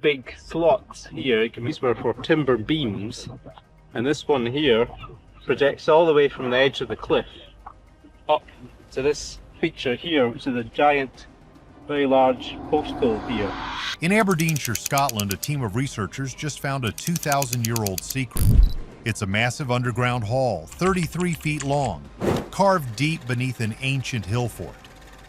big slots here. These were for timber beams, and this one here projects all the way from the edge of the cliff up to this feature here, which is a giant, very large post hole here. In Aberdeenshire, Scotland, a team of researchers just found a 2,000-year-old secret. It's a massive underground hall, 33 feet long, carved deep beneath an ancient hill fort.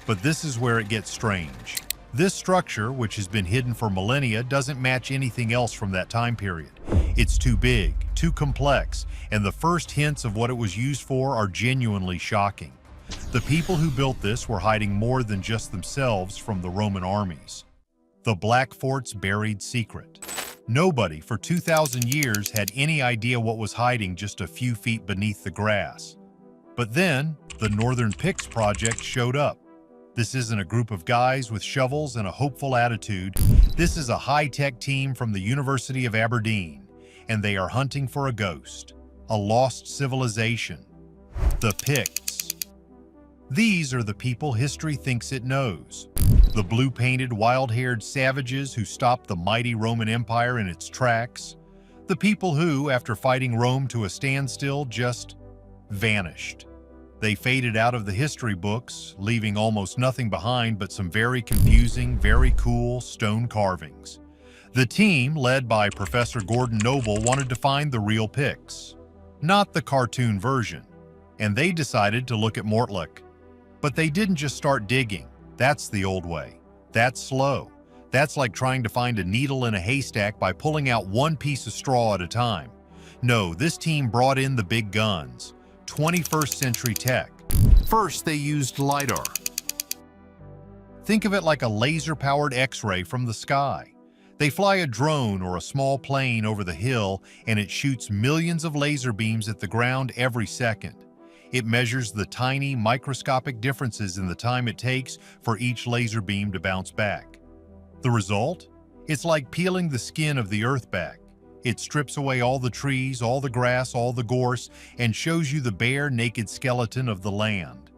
But this is where it gets strange. This structure, which has been hidden for millennia, doesn't match anything else from that time period. It's too big, too complex, and the first hints of what it was used for are genuinely shocking. The people who built this were hiding more than just themselves from the Roman armies. The Black Fort's buried secret. Nobody for 2,000 years had any idea what was hiding just a few feet beneath the grass. But then, the Northern Picts Project showed up. This isn't a group of guys with shovels and a hopeful attitude. This is a high-tech team from the University of Aberdeen, and they are hunting for a ghost, a lost civilization, the Picts. These are the people history thinks it knows. The blue-painted, wild-haired savages who stopped the mighty Roman Empire in its tracks. The people who, after fighting Rome to a standstill, just vanished. They faded out of the history books, leaving almost nothing behind but some very confusing, very cool stone carvings. The team, led by Professor Gordon Noble, wanted to find the real Picts, not the cartoon version, and they decided to look at Mortlach. But they didn't just start digging. That's the old way. That's slow. That's like trying to find a needle in a haystack by pulling out one piece of straw at a time. No, this team brought in the big guns. 21st century tech. First, they used LiDAR. Think of it like a laser-powered X-ray from the sky. They fly a drone or a small plane over the hill, and it shoots millions of laser beams at the ground every second. It measures the tiny, microscopic differences in the time it takes for each laser beam to bounce back. The result? It's like peeling the skin of the earth back. It strips away all the trees, all the grass, all the gorse, and shows you the bare, naked skeleton of the land.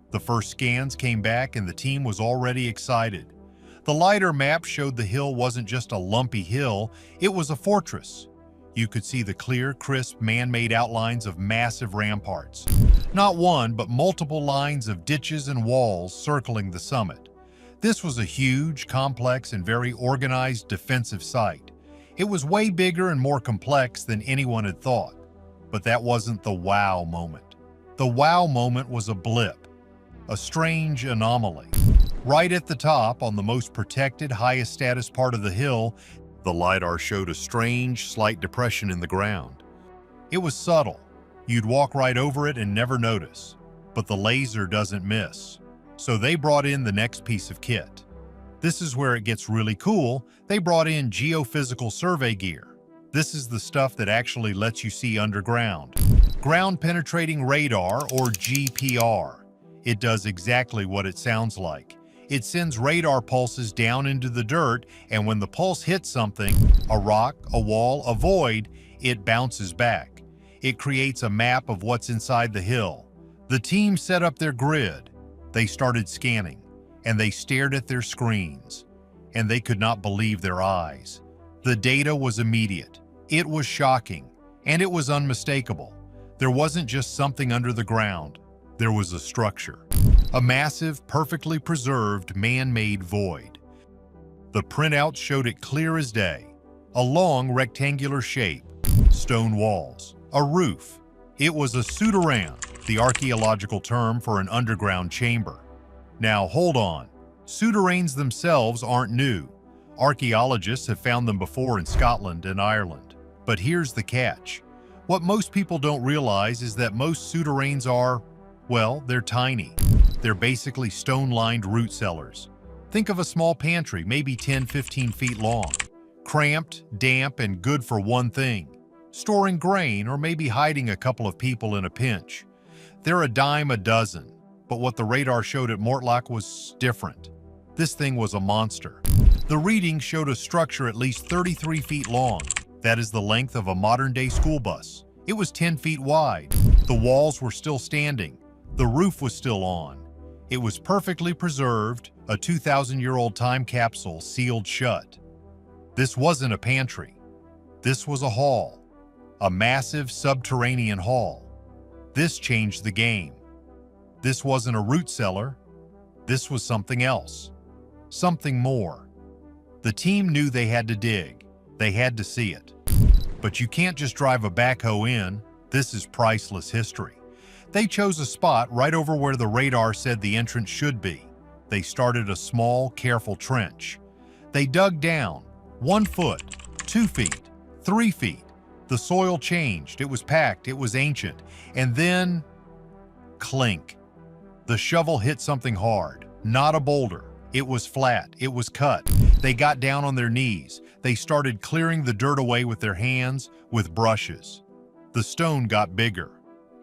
The first scans came back and the team was already excited. The LiDAR map showed the hill wasn't just a lumpy hill, it was a fortress. You could see the clear, crisp, man-made outlines of massive ramparts. Not one, but multiple lines of ditches and walls circling the summit. This was a huge, complex, and very organized defensive site. It was way bigger and more complex than anyone had thought. But that wasn't the wow moment. The wow moment was a blip, a strange anomaly. Right at the top, on the most protected, highest status part of the hill, the LiDAR showed a strange, slight depression in the ground. It was subtle. You'd walk right over it and never notice. But the laser doesn't miss. So they brought in the next piece of kit. This is where it gets really cool. They brought in geophysical survey gear. This is the stuff that actually lets you see underground. Ground penetrating radar, or GPR. It does exactly what it sounds like. It sends radar pulses down into the dirt, and when the pulse hits something, a rock, a wall, a void, it bounces back. It creates a map of what's inside the hill. The team set up their grid. They started scanning, and they stared at their screens, and they could not believe their eyes. The data was immediate. It was shocking, and it was unmistakable. There wasn't just something under the ground. There was a structure. A massive, perfectly preserved, man-made void. The printouts showed it clear as day. A long, rectangular shape, stone walls, a roof. It was a souterrain, the archaeological term for an underground chamber. Now, hold on. Souterrains themselves aren't new. Archaeologists have found them before in Scotland and Ireland. But here's the catch. What most people don't realize is that most souterrains are, well, they're tiny. They're basically stone-lined root cellars. Think of a small pantry, maybe 10-15 feet long. Cramped, damp, and good for one thing: storing grain or maybe hiding a couple of people in a pinch. They're a dime a dozen, but what the radar showed at Mortlach was different. This thing was a monster. The reading showed a structure at least 33 feet long. That is the length of a modern-day school bus. It was 10 feet wide. The walls were still standing. The roof was still on. It was perfectly preserved, a 2,000-year-old time capsule sealed shut. This wasn't a pantry. This was a hall, a massive subterranean hall. This changed the game. This wasn't a root cellar. This was something else, something more. The team knew they had to dig. They had to see it. But you can't just drive a backhoe in. This is priceless history. They chose a spot right over where the radar said the entrance should be. They started a small, careful trench. They dug down, 1 foot, 2 feet, 3 feet. The soil changed. It was packed. It was ancient. And then, clink. The shovel hit something hard, not a boulder. It was flat. It was cut. They got down on their knees. They started clearing the dirt away with their hands, with brushes. The stone got bigger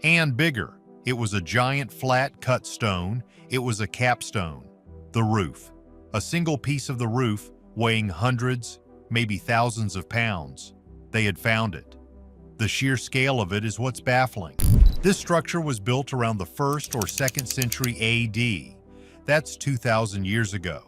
and bigger. It was a giant flat cut stone. It was a capstone. The roof. A single piece of the roof weighing hundreds, maybe thousands of pounds. They had found it. The sheer scale of it is what's baffling. This structure was built around the 1st or 2nd century AD. That's 2,000 years ago.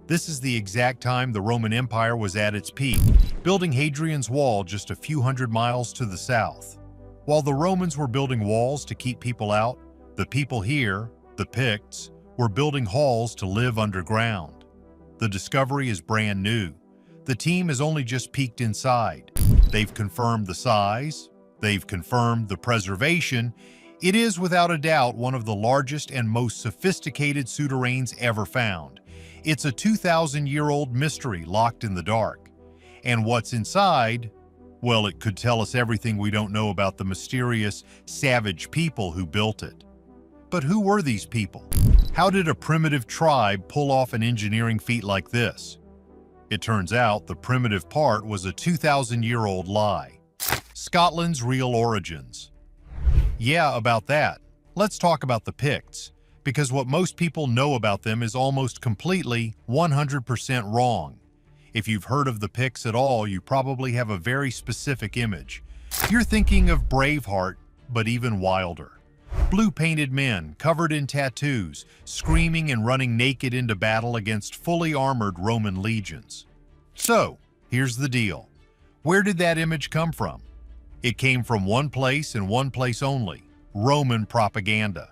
This is the exact time the Roman Empire was at its peak, building Hadrian's Wall just a few hundred miles to the south. While the Romans were building walls to keep people out, the people here, the Picts, were building halls to live underground. The discovery is brand new. The team has only just peeked inside. They've confirmed the size. They've confirmed the preservation. It is without a doubt one of the largest and most sophisticated souterrains ever found. It's a 2,000-year-old mystery locked in the dark. And what's inside? Well, it could tell us everything we don't know about the mysterious, savage people who built it. But who were these people? How did a primitive tribe pull off an engineering feat like this? It turns out the primitive part was a 2,000-year-old lie. Scotland's real origins. Yeah, about that. Let's talk about the Picts, because what most people know about them is almost completely 100% wrong. If you've heard of the Picts at all, you probably have a very specific image. You're thinking of Braveheart, but even wilder. Blue-painted men, covered in tattoos, screaming and running naked into battle against fully armored Roman legions. So, here's the deal. Where did that image come from? It came from one place and one place only: Roman propaganda.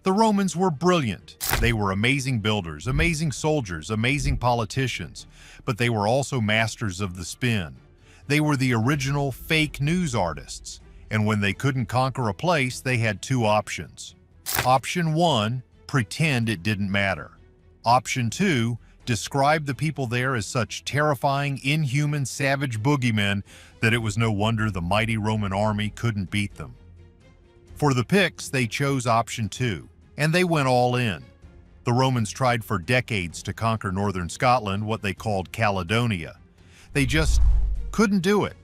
The Romans were brilliant. They were amazing builders, amazing soldiers, amazing politicians, but they were also masters of the spin. They were the original fake news artists, and when they couldn't conquer a place, they had 2 options. Option 1, pretend it didn't matter. Option 2, describe the people there as such terrifying, inhuman, savage boogeymen that it was no wonder the mighty Roman army couldn't beat them. For the Picts, they chose option 2, and they went all in. The Romans tried for decades to conquer northern Scotland, what they called Caledonia. They just couldn't do it.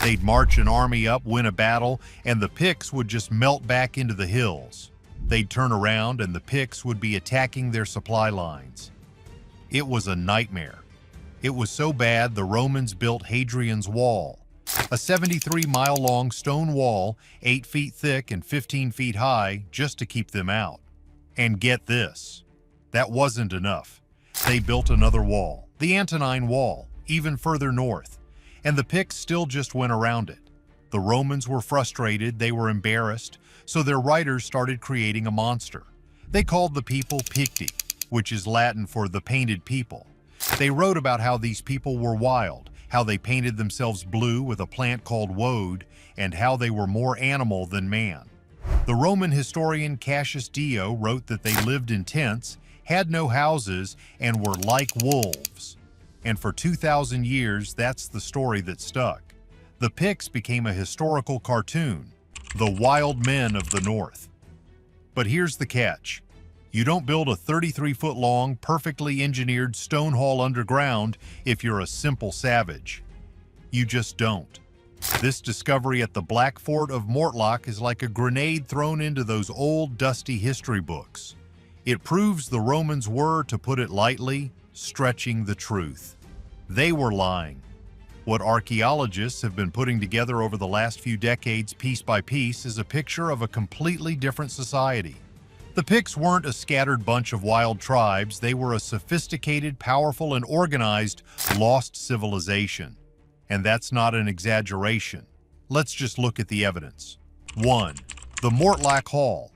They'd march an army up, win a battle, and the Picts would just melt back into the hills. They'd turn around and the Picts would be attacking their supply lines. It was a nightmare. It was so bad the Romans built Hadrian's Wall, a 73-mile-long stone wall, 8 feet thick and 15 feet high, just to keep them out. And get this, that wasn't enough. They built another wall, the Antonine Wall, even further north, and the Picts still just went around it. The Romans were frustrated, they were embarrassed, so their writers started creating a monster. They called the people Picti, which is Latin for the painted people. They wrote about how these people were wild, how they painted themselves blue with a plant called woad, and how they were more animal than man. The Roman historian Cassius Dio wrote that they lived in tents, had no houses, and were like wolves. And for 2,000 years, that's the story that stuck. The Picts became a historical cartoon, the wild men of the North. But here's the catch. You don't build a 33-foot-long, perfectly engineered stone hall underground if you're a simple savage. You just don't. This discovery at the Black Fort of Mortlock is like a grenade thrown into those old, dusty history books. It proves the Romans were, to put it lightly, stretching the truth. They were lying. What archaeologists have been putting together over the last few decades, piece by piece, is a picture of a completely different society. The Picts weren't a scattered bunch of wild tribes. They were a sophisticated, powerful, and organized, lost civilization. And that's not an exaggeration. Let's just look at the evidence. 1. The Mortlach Hall.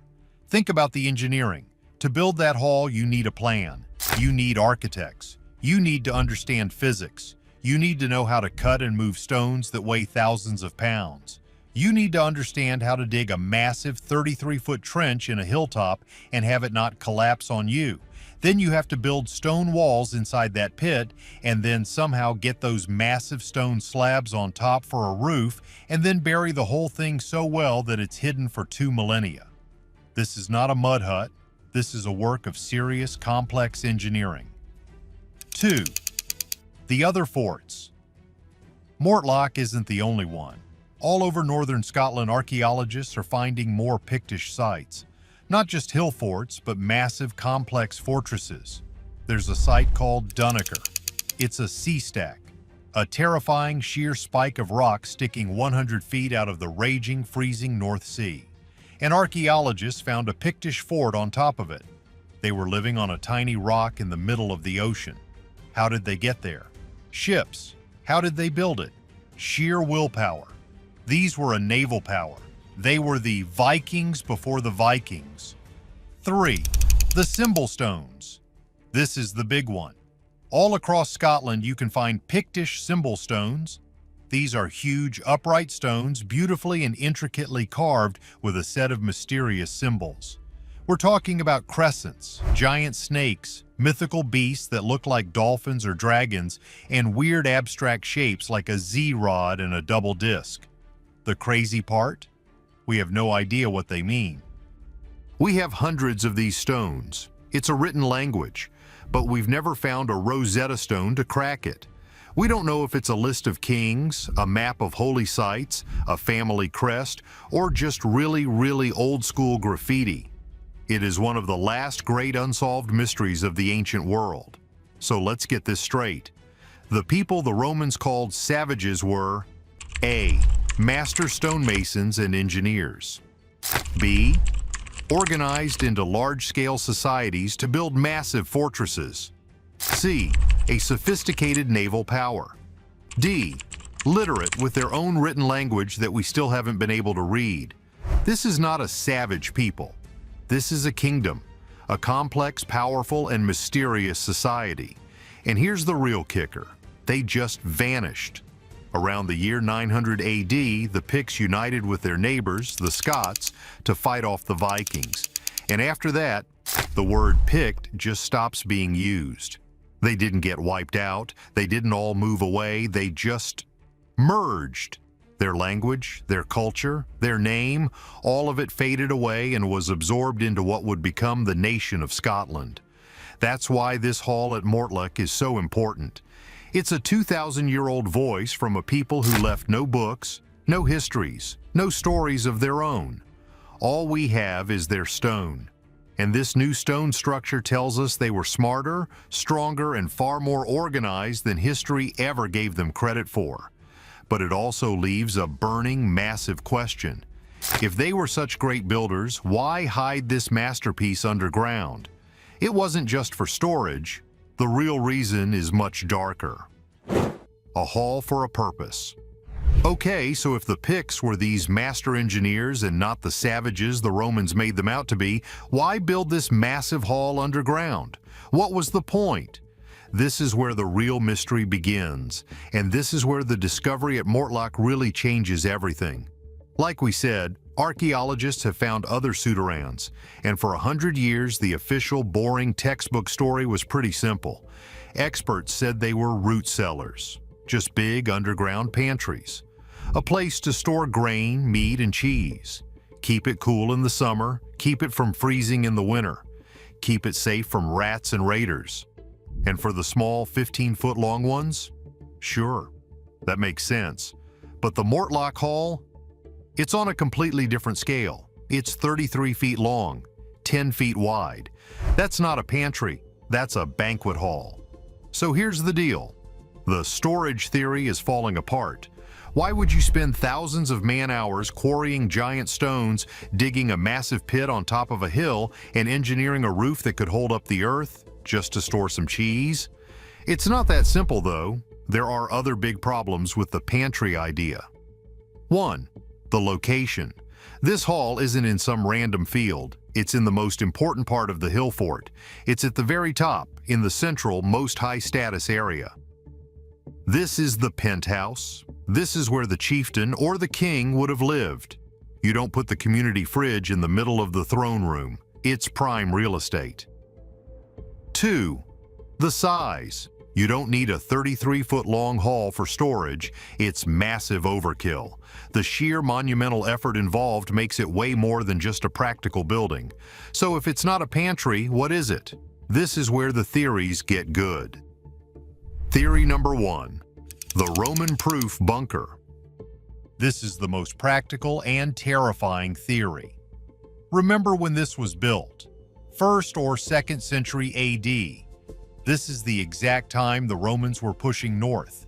Think about the engineering. To build that hall, you need a plan. You need architects. You need to understand physics. You need to know how to cut and move stones that weigh thousands of pounds. You need to understand how to dig a massive 33-foot trench in a hilltop and have it not collapse on you. Then you have to build stone walls inside that pit and then somehow get those massive stone slabs on top for a roof and then bury the whole thing so well that it's hidden for 2 millennia. This is not a mud hut. This is a work of serious, complex engineering. 2. The other forts. Mortlach isn't the only one. All over northern Scotland, archaeologists are finding more Pictish sites. Not just hill forts, but massive, complex fortresses. There's a site called Dunacher. It's a sea stack, a terrifying sheer spike of rock sticking 100 feet out of the raging, freezing North Sea. And archaeologists found a Pictish fort on top of it. They were living on a tiny rock in the middle of the ocean. How did they get there? Ships. How did they build it? Sheer willpower. These were a naval power. They were the Vikings before the Vikings. 3. The symbol stones. This is the big one. All across Scotland you can find Pictish symbol stones. These are huge, upright stones, beautifully and intricately carved with a set of mysterious symbols. We're talking about crescents, giant snakes, mythical beasts that look like dolphins or dragons, and weird abstract shapes like a Z-rod and a double disc. The crazy part? We have no idea what they mean. We have hundreds of these stones. It's a written language, but we've never found a Rosetta Stone to crack it. We don't know if it's a list of kings, a map of holy sites, a family crest, or just really, really old-school graffiti. It is one of the last great unsolved mysteries of the ancient world. So let's get this straight. The people the Romans called savages were A. Master stonemasons and engineers. B. Organized into large-scale societies to build massive fortresses. C. A sophisticated naval power. D. Literate with their own written language that we still haven't been able to read. This is not a savage people. This is a kingdom, a complex, powerful, and mysterious society. And here's the real kicker. They just vanished. Around the year 900 AD, the Picts united with their neighbors, the Scots, to fight off the Vikings. And after that, the word Pict just stops being used. They didn't get wiped out. They didn't all move away. They just merged. Their language, their culture, their name, all of it faded away and was absorbed into what would become the nation of Scotland. That's why this hall at Mortlach is so important. It's a 2,000-year-old voice from a people who left no books, no histories, no stories of their own. All we have is their stone. And this new stone structure tells us they were smarter, stronger, and far more organized than history ever gave them credit for. But it also leaves a burning, massive question. If they were such great builders, why hide this masterpiece underground? It wasn't just for storage. The real reason is much darker. A hall for a purpose. Okay, so if the Picts were these master engineers and not the savages the Romans made them out to be, why build this massive hall underground? What was the point? This is where the real mystery begins, and this is where the discovery at Mortlach really changes everything. Like we said, archaeologists have found other souterrains, and for 100 years the official, boring textbook story was pretty simple. Experts said they were root cellars, just big underground pantries. A place to store grain, meat, and cheese. Keep it cool in the summer, keep it from freezing in the winter. Keep it safe from rats and raiders. And for the small 15-foot long ones? Sure, that makes sense. But the Mortlach Hall? It's on a completely different scale. It's 33 feet long, 10 feet wide. That's not a pantry, that's a banquet hall. So here's the deal. The storage theory is falling apart. Why would you spend thousands of man-hours quarrying giant stones, digging a massive pit on top of a hill, and engineering a roof that could hold up the earth just to store some cheese? It's not that simple, though. there are other big problems with the pantry idea. 1. The location. This hall isn't in some random field. It's in the most important part of the Hillfort. It's at the very top, in the central, most high-status area. This is the penthouse. This is where the chieftain or the king would have lived. You don't put the community fridge in the middle of the throne room. It's prime real estate. 2. The size. You don't need a 33-foot-long hall for storage. It's massive overkill. The sheer monumental effort involved makes it way more than just a practical building. So if it's not a pantry, what is it? This is where the theories get good. Theory number 1. The Roman-proof bunker. This is the most practical and terrifying theory. Remember when this was built? 1st or 2nd century AD. This is the exact time the Romans were pushing north.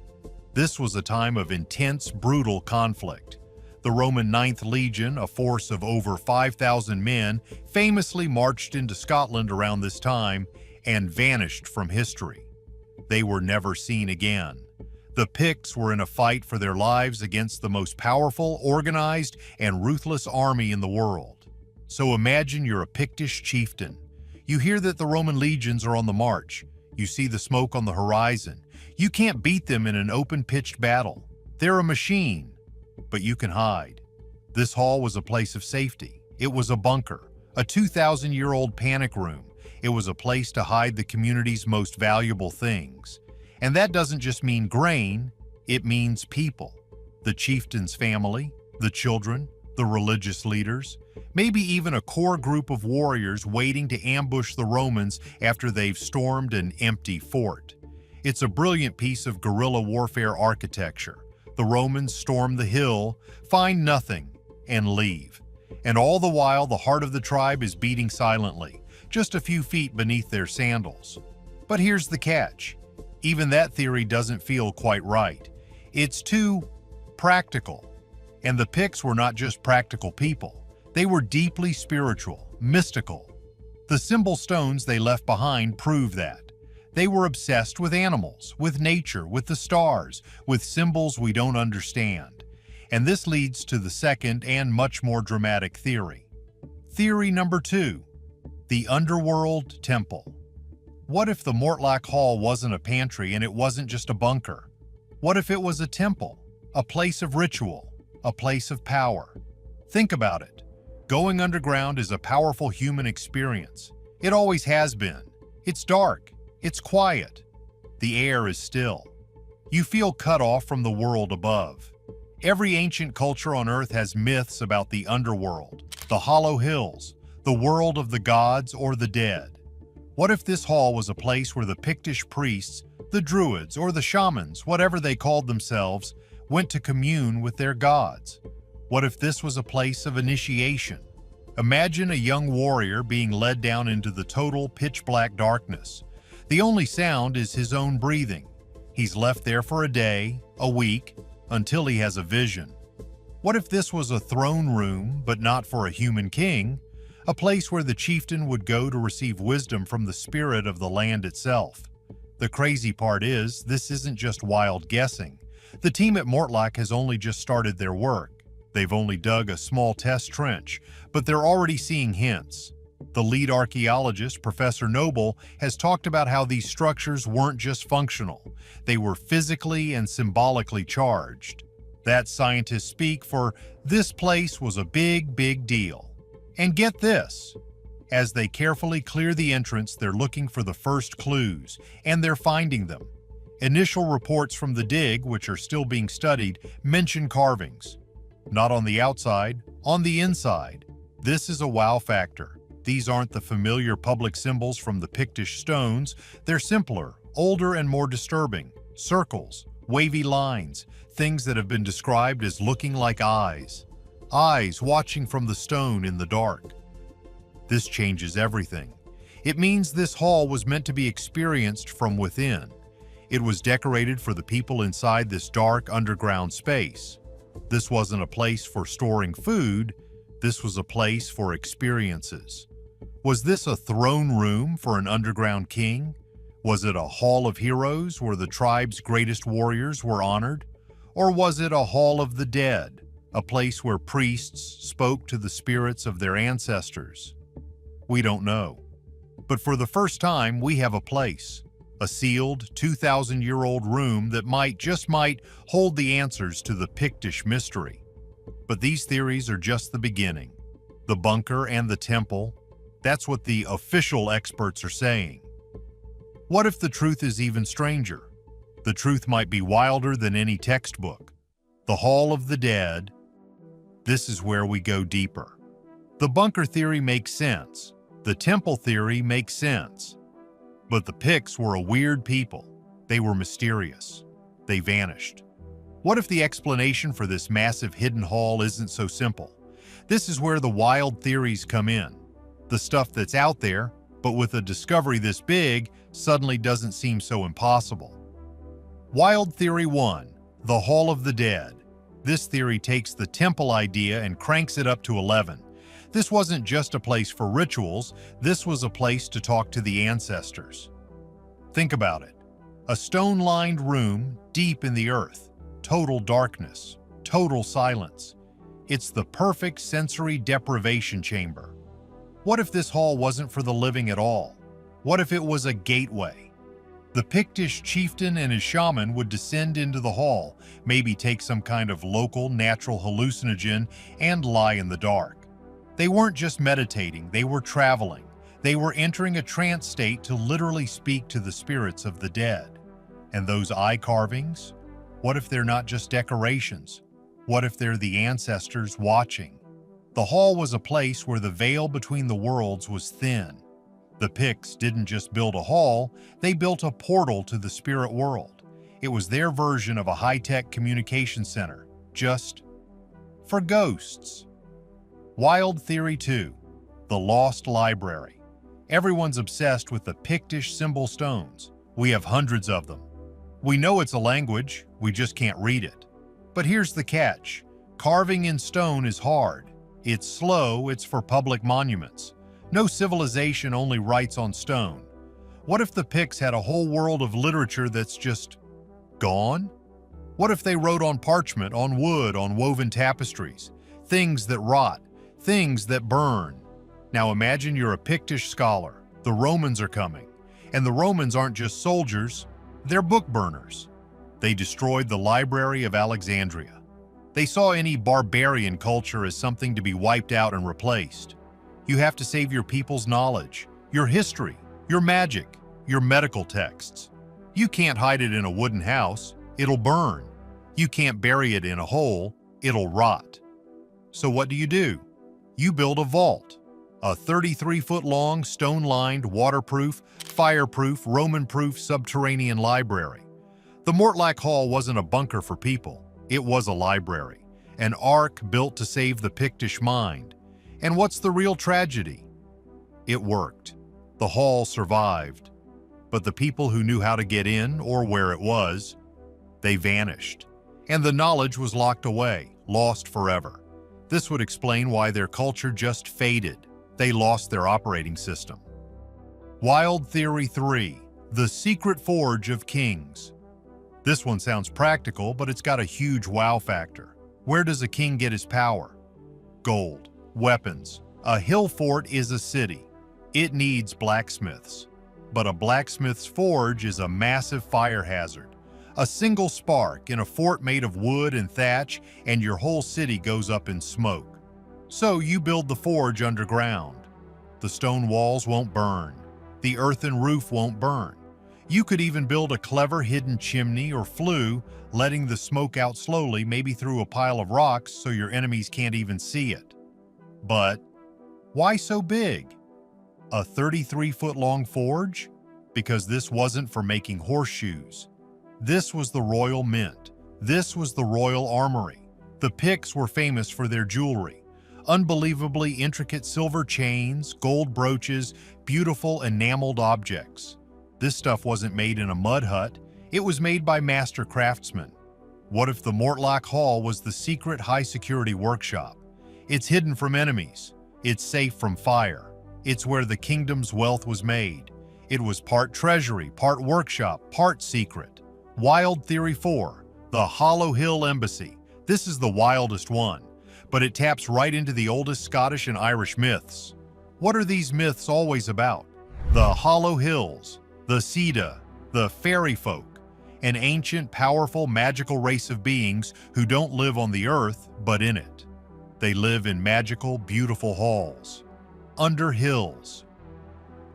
This was a time of intense, brutal conflict. The Roman 9th Legion, a force of over 5,000 men, famously marched into Scotland around this time and vanished from history. They were never seen again. The Picts were in a fight for their lives against the most powerful, organized, and ruthless army in the world. So imagine you're a Pictish chieftain. You hear that the Roman legions are on the march. You see the smoke on the horizon. You can't beat them in an open-pitched battle. They're a machine, but you can hide. This hall was a place of safety. It was a bunker, a 2,000-year-old panic room. It was a place to hide the community's most valuable things. And that doesn't just mean grain, it means people. The chieftain's family, the children, the religious leaders, maybe even a core group of warriors waiting to ambush the Romans after they've stormed an empty fort. It's a brilliant piece of guerrilla warfare architecture. The Romans storm the hill, find nothing, and leave. And all the while, the heart of the tribe is beating silently, just a few feet beneath their sandals. But here's the catch. Even that theory doesn't feel quite right. It's too practical. And the Picts were not just practical people. They were deeply spiritual, mystical. The symbol stones they left behind prove that. They were obsessed with animals, with nature, with the stars, with symbols we don't understand. And this leads to the second and much more dramatic theory. Theory number 2, the underworld temple. What if the Mortlach Hall wasn't a pantry and it wasn't just a bunker? What if it was a temple, a place of ritual, a place of power? Think about it. Going underground is a powerful human experience. It always has been. It's dark. It's quiet. The air is still. You feel cut off from the world above. Every ancient culture on Earth has myths about the underworld, the hollow hills, the world of the gods or the dead. What if this hall was a place where the Pictish priests, the druids, or the shamans, whatever they called themselves, went to commune with their gods? What if this was a place of initiation? Imagine a young warrior being led down into the total pitch-black darkness. The only sound is his own breathing. He's left there for a day, a week, until he has a vision. What if this was a throne room, but not for a human king? A place where the chieftain would go to receive wisdom from the spirit of the land itself. The crazy part is, this isn't just wild guessing. The team at Mortlach has only just started their work. They've only dug a small test trench, but they're already seeing hints. The lead archaeologist, Professor Noble, has talked about how these structures weren't just functional. They were physically and symbolically charged. That scientists speak for this place was a big, big deal. And get this, as they carefully clear the entrance, they're looking for the first clues, and they're finding them. Initial reports from the dig, which are still being studied, mention carvings. Not on the outside, on the inside. This is a wow factor. These aren't the familiar public symbols from the Pictish stones. They're simpler, older, and more disturbing. Circles, wavy lines, things that have been described as looking like eyes. Eyes watching from the stone in the dark. This changes everything. It means this hall was meant to be experienced from within. It was decorated for the people inside this dark underground space. This wasn't a place for storing food, this was a place for experiences. Was this a throne room for an underground king? Was it a hall of heroes where the tribe's greatest warriors were honored? Or was it a hall of the dead, a place where priests spoke to the spirits of their ancestors? We don't know. But for the first time, we have a place, a sealed 2,000-year-old room that just might hold the answers to the Pictish mystery. But these theories are just the beginning. The bunker and the temple, that's what the official experts are saying. What if the truth is even stranger? The truth might be wilder than any textbook. The Hall of the Dead. This is where we go deeper. The bunker theory makes sense. The temple theory makes sense. But the Picts were a weird people. They were mysterious. They vanished. What if the explanation for this massive hidden hall isn't so simple? This is where the wild theories come in. The stuff that's out there, but with a discovery this big, suddenly doesn't seem so impossible. Wild Theory 1, the Hall of the Dead. This theory takes the temple idea and cranks it up to 11. This wasn't just a place for rituals, this was a place to talk to the ancestors. Think about it. A stone-lined room deep in the earth. Total darkness. Total silence. It's the perfect sensory deprivation chamber. What if this hall wasn't for the living at all? What if it was a gateway? The Pictish chieftain and his shaman would descend into the hall, maybe take some kind of local natural hallucinogen, and lie in the dark. They weren't just meditating, they were traveling. They were entering a trance state to literally speak to the spirits of the dead. And those eye carvings? What if they're not just decorations? What if they're the ancestors watching? The hall was a place where the veil between the worlds was thin. The Picts didn't just build a hall, they built a portal to the spirit world. It was their version of a high-tech communication center, just for ghosts. Wild Theory 2, the Lost Library. Everyone's obsessed with the Pictish symbol stones. We have hundreds of them. We know it's a language, we just can't read it. But here's the catch. Carving in stone is hard. It's slow, it's for public monuments. No civilization only writes on stone. What if the Picts had a whole world of literature that's just gone? What if they wrote on parchment, on wood, on woven tapestries? Things that rot, things that burn. Now imagine you're a Pictish scholar. The Romans are coming. And the Romans aren't just soldiers, they're book burners. They destroyed the Library of Alexandria. They saw any barbarian culture as something to be wiped out and replaced. You have to save your people's knowledge, your history, your magic, your medical texts. You can't hide it in a wooden house, it'll burn. You can't bury it in a hole, it'll rot. So what do? You build a vault, a 33-foot-long, stone-lined, waterproof, fireproof, Roman-proof subterranean library. The Mortlach Hall wasn't a bunker for people, it was a library, an ark built to save the Pictish mind. And what's the real tragedy? It worked. The hall survived. But the people who knew how to get in or where it was, they vanished. And the knowledge was locked away, lost forever. This would explain why their culture just faded. They lost their operating system. Wild Theory 3, the Secret Forge of Kings. This one sounds practical, but it's got a huge wow factor. Where does a king get his power? Gold. Weapons. A Hillfort is a city. It needs blacksmiths. But a blacksmith's forge is a massive fire hazard. A single spark in a fort made of wood and thatch, and your whole city goes up in smoke. So you build the forge underground. The stone walls won't burn. The earthen roof won't burn. You could even build a clever hidden chimney or flue, letting the smoke out slowly, maybe through a pile of rocks so your enemies can't even see it. But why so big? A 33-foot-long forge? Because this wasn't for making horseshoes. This was the royal mint. This was the royal armory. The Picts were famous for their jewelry. Unbelievably intricate silver chains, gold brooches, beautiful enameled objects. This stuff wasn't made in a mud hut. It was made by master craftsmen. What if the Mortlach Hall was the secret high-security workshop? It's hidden from enemies. It's safe from fire. It's where the kingdom's wealth was made. It was part treasury, part workshop, part secret. Wild Theory 4, the Hollow Hill Embassy. This is the wildest one, but it taps right into the oldest Scottish and Irish myths. What are these myths always about? The Hollow Hills, the Sida, the fairy folk, an ancient, powerful, magical race of beings who don't live on the earth, but in it. They live in magical, beautiful halls, under hills.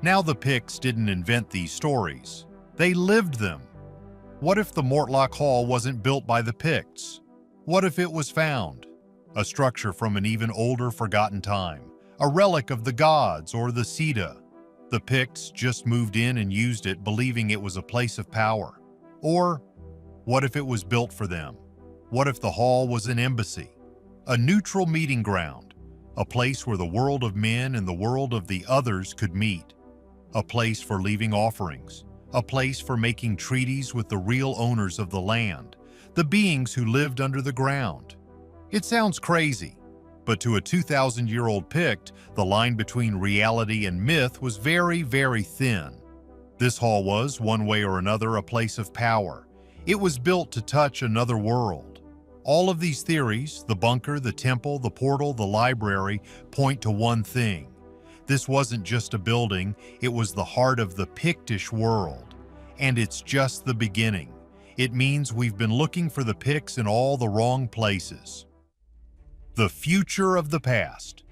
Now the Picts didn't invent these stories. They lived them. What if the Mortlock Hall wasn't built by the Picts? What if it was found? A structure from an even older, forgotten time, a relic of the gods or the Sida. The Picts just moved in and used it, believing it was a place of power. Or what if it was built for them? What if the hall was an embassy, a neutral meeting ground, a place where the world of men and the world of the others could meet, a place for leaving offerings, a place for making treaties with the real owners of the land, the beings who lived under the ground? It sounds crazy, but to a 2,000-year-old Pict, the line between reality and myth was very, very thin. This hall was, one way or another, a place of power. It was built to touch another world. All of these theories, the bunker, the temple, the portal, the library, point to one thing. This wasn't just a building, it was the heart of the Pictish world. And it's just the beginning. It means we've been looking for the Picts in all the wrong places. The future of the past.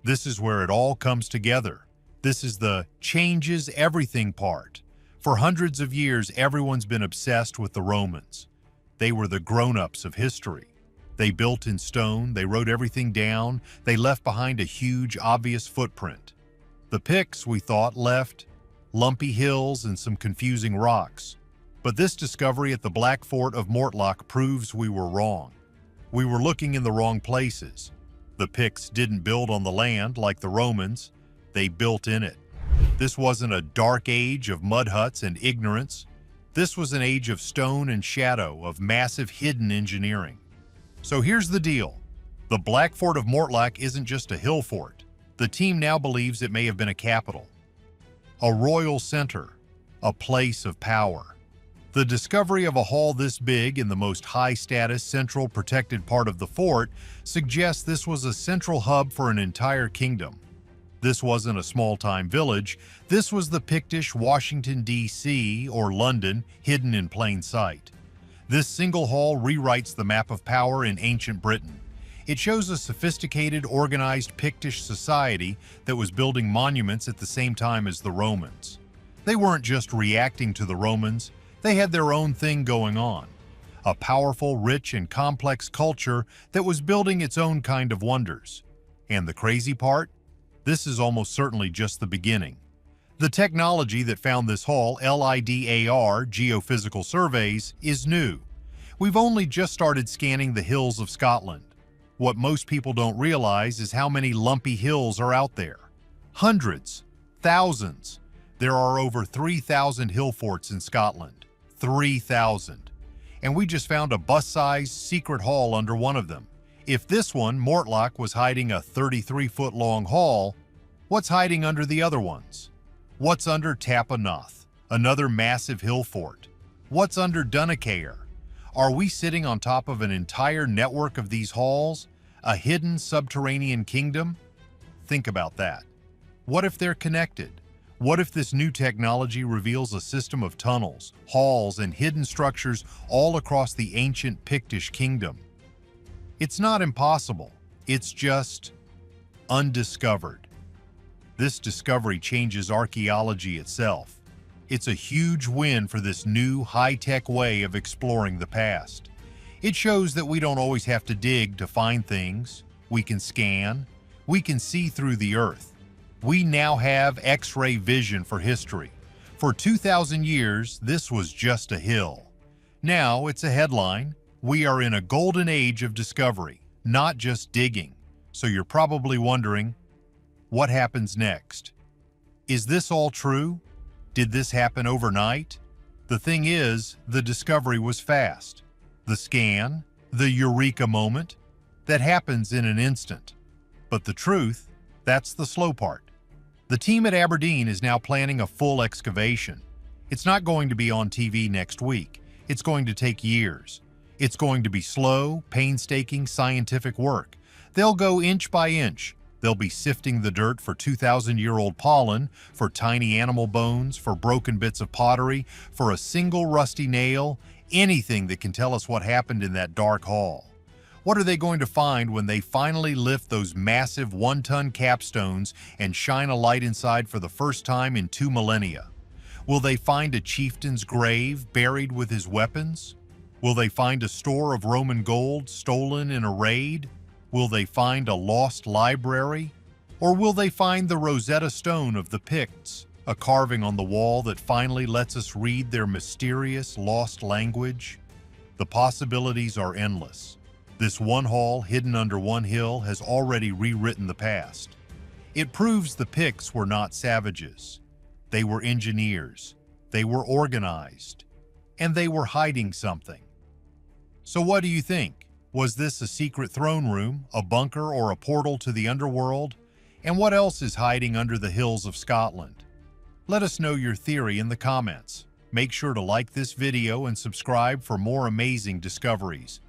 This is where it all comes together. This is the changes everything part. For hundreds of years, everyone's been obsessed with the Romans. They were the grown-ups of history. They built in stone, they wrote everything down, they left behind a huge, obvious footprint. The Picts, we thought, left lumpy hills and some confusing rocks. But this discovery at the Black Fort of Mortlock proves we were wrong. We were looking in the wrong places. The Picts didn't build on the land like the Romans, they built in it. This wasn't a dark age of mud huts and ignorance. This was an age of stone and shadow, of massive hidden engineering. So here's the deal. The Black Fort of Mortlock isn't just a hill fort. The team now believes it may have been a capital, a royal center, a place of power. The discovery of a hall this big in the most high-status, central, protected part of the fort suggests this was a central hub for an entire kingdom. This wasn't a small-time village. This was the Pictish Washington, D.C., or London, hidden in plain sight. This single hall rewrites the map of power in ancient Britain. It shows a sophisticated, organized Pictish society that was building monuments at the same time as the Romans. They weren't just reacting to the Romans. They had their own thing going on, a powerful, rich, and complex culture that was building its own kind of wonders. And the crazy part? This is almost certainly just the beginning. The technology that found this hall, LIDAR, geophysical surveys, is new. We've only just started scanning the hills of Scotland. What most people don't realize is how many lumpy hills are out there. Hundreds, thousands. There are over 3,000 hill forts in Scotland. 3,000. And we just found a bus-sized secret hall under one of them. If this one, Mortlock, was hiding a 33-foot-long hall, what's hiding under the other ones? What's under Tapanoth, another massive hill fort? What's under Dunacair? Are we sitting on top of an entire network of these halls? A hidden subterranean kingdom? Think about that. What if they're connected? What if this new technology reveals a system of tunnels, halls, and hidden structures all across the ancient Pictish kingdom? It's not impossible. It's just undiscovered. This discovery changes archaeology itself. It's a huge win for this new, high-tech way of exploring the past. It shows that we don't always have to dig to find things. We can scan. We can see through the earth. We now have X-ray vision for history. For 2,000 years, this was just a hill. Now it's a headline. We are in a golden age of discovery, not just digging. So you're probably wondering, what happens next? Is this all true? Did this happen overnight? The thing is, the discovery was fast. The scan, the eureka moment, that happens in an instant. But the truth, that's the slow part. The team at Aberdeen is now planning a full excavation. It's not going to be on TV next week. It's going to take years. It's going to be slow, painstaking, scientific work. They'll go inch by inch. They'll be sifting the dirt for 2,000-year-old pollen, for tiny animal bones, for broken bits of pottery, for a single rusty nail, anything that can tell us what happened in that dark hall. What are they going to find when they finally lift those massive 1-ton capstones and shine a light inside for the first time in 2 millennia? Will they find a chieftain's grave buried with his weapons? Will they find a store of Roman gold stolen in a raid? Will they find a lost library? Or will they find the Rosetta Stone of the Picts, a carving on the wall that finally lets us read their mysterious lost language? The possibilities are endless. This one hall hidden under one hill has already rewritten the past. It proves the Picts were not savages. They were engineers. They were organized. And they were hiding something. So what do you think? Was this a secret throne room, a bunker, or a portal to the underworld? And what else is hiding under the hills of Scotland? Let us know your theory in the comments. Make sure to like this video and subscribe for more amazing discoveries.